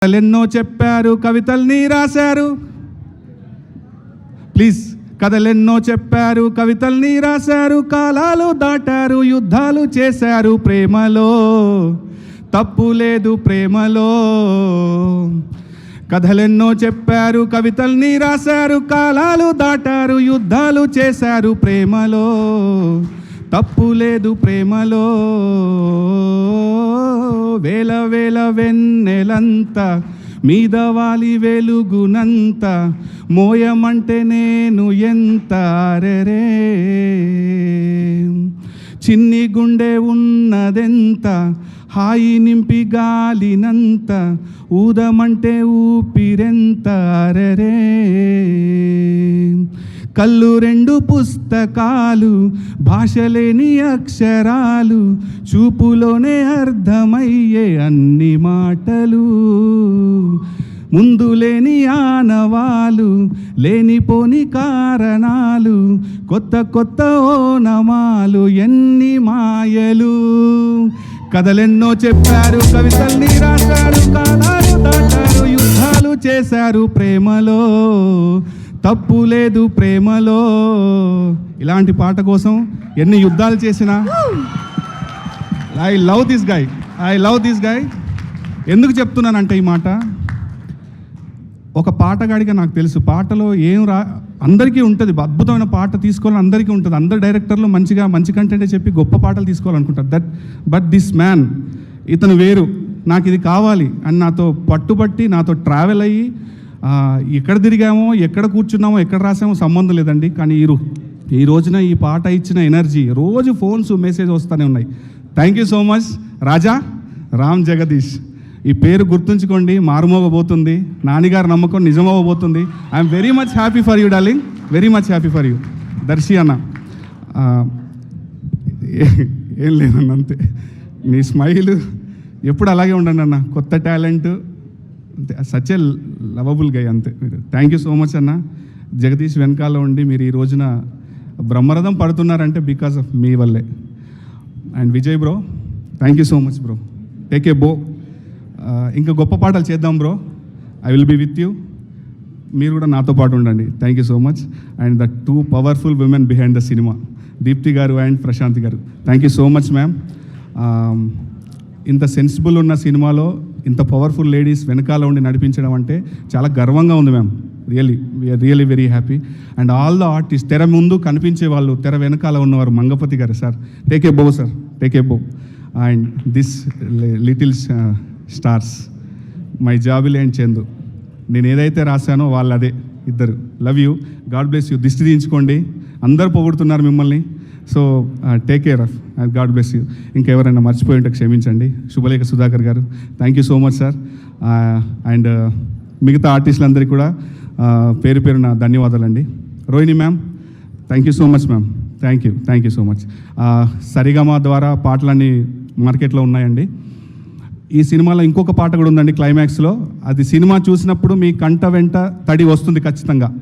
కథలెన్నో చెప్పారు, కవితల్ని రాశారు. ప్లీజ్. కథలెన్నో చెప్పారు, కవితల్ని రాశారు, కాలాలు దాటారు, యుద్ధాలు చేశారు. ప్రేమలో తప్పు లేదు, ప్రేమలో. కథలెన్నో చెప్పారు, కవితల్ని రాశారు, కాలాలు దాటారు, యుద్ధాలు చేశారు. ప్రేమలో తప్పు లేదు, ప్రేమలో. వేల వేల వెన్నెలంత మీద వాలి వెలుగునంత మోయమంటే నేను ఎంత అరెరే. చిన్ని గుండె ఉన్నదెంత హాయి నింపి గాలినంత ఊదమంటే ఊపిరెంత అరెరే. కళ్ళు రెండు పుస్తకాలు, భాషలేని అక్షరాలు, చూపులోనే అర్థమయ్యే అన్ని మాటలు. ముందు లేని ఆనవాలు, లేనిపోని కారణాలు, కొత్త కొత్త ఓనమాలు, ఎన్ని మాయలు. కథలెన్నో చెప్పారు, కవితల్ని రాశారు, కాలాలు దాటారు, యుద్ధాలు చేశారు. ప్రేమలో తప్పు లేదు, ప్రేమలో. ఇలాంటి పాట కోసం ఎన్ని యుద్ధాలు చేసినా ఐ లవ్ దిస్ గాయ్. ఎందుకు చెప్తున్నానంటే ఈ మాట, ఒక పాటగాడిగా నాకు తెలుసు పాటలో ఏం అందరికీ ఉంటుంది. అద్భుతమైన పాట తీసుకోవాలని అందరికీ ఉంటుంది. అందరు డైరెక్టర్లు మంచి కంటెంటే చెప్పి గొప్ప పాటలు తీసుకోవాలనుకుంటారు. బట్ దిస్ మ్యాన్, ఇతను వేరు. నాకు ఇది కావాలి అని నాతో పట్టుబట్టి నాతో ట్రావెల్ అయ్యి ఎక్కడ తిరిగామో, ఎక్కడ కూర్చున్నామో, ఎక్కడ రాసామో సంబంధం లేదండి. కానీ ఈ రోజున ఈ పాట ఇచ్చిన ఎనర్జీ, రోజు ఫోన్స్ మెసేజ్ వస్తూనే ఉన్నాయి. Thank you so much Raja Ram Jagadish. ఈ పేరు గుర్తుంచుకోండి, మారుమోగబోతుంది. నాన్నగారు నమ్మకం నిజమవ్వబోతుంది. I'm very much happy for you darling, very much happy for you. Darshi అన్న, ఏం లేదన్న, అంతే. నీ స్మైల్ ఎప్పుడు అలాగే ఉండండి అన్న. కొత్త టాలెంట్, అంతే. సచ్ ఏ లవబుల్ గై, అంతే. మీరు థ్యాంక్ యూ సో మచ్ అన్న. జగదీష్ వెనకాల ఉండి మీరు ఈ రోజున బ్రహ్మరథం పడుతున్నారంటే బికాస్ ఆఫ్ మీ వల్లే. And Vijay bro, thank you so much bro. Take a bow. ఇంకా గొప్ప పాటలు చేద్దాం bro. I will be with you. మీరు కూడా నాతో పాటు ఉండండి. Thank you so much. And the two powerful women behind the cinema, Deepthi garu and Prashanthi garu, thank you so much ma'am. ఇంత సెన్సిబుల్ ఉన్న సినిమాలో ఇంత పవర్ఫుల్ లేడీస్ వెనకాల ఉండి నడిపించడం అంటే చాలా గర్వంగా ఉంది ma'am. We're really very happy. And all the artist, తెర ముందు కనిపించే వాళ్ళు, తెర వెనకాల ఉన్నవారు, మంగపతి గారు సార్, టేక్ ఏ బో sir, take a bow. And this little stars, my Jabili and Chandu, నేను ఏదైతే రాశానో వాళ్ళు అదే ఇద్దరు. Love you, god bless you. దిష్టి తీయించుకోండి, అందరు పొగుడుతున్నారు మిమ్మల్ని. So take care of, god bless you. ఇంకెవరైనా మర్చిపోయి ఉంటే క్షమించండి. Subhalekha Sudhakar garu, thank you so much sir. And మిగతా ఆర్టిస్టులందరికీ కూడా పేరు పేరున ధన్యవాదాలండి. Rohini ma'am, thank you so much ma'am. Thank you so much. Saregama ద్వారా పాటలన్నీ మార్కెట్లో ఉన్నాయండి. ఈ సినిమాలో ఇంకొక పాట కూడా ఉందండి క్లైమాక్స్లో. అది సినిమా చూసినప్పుడు మీ కంట వెంట తడి వస్తుంది ఖచ్చితంగా.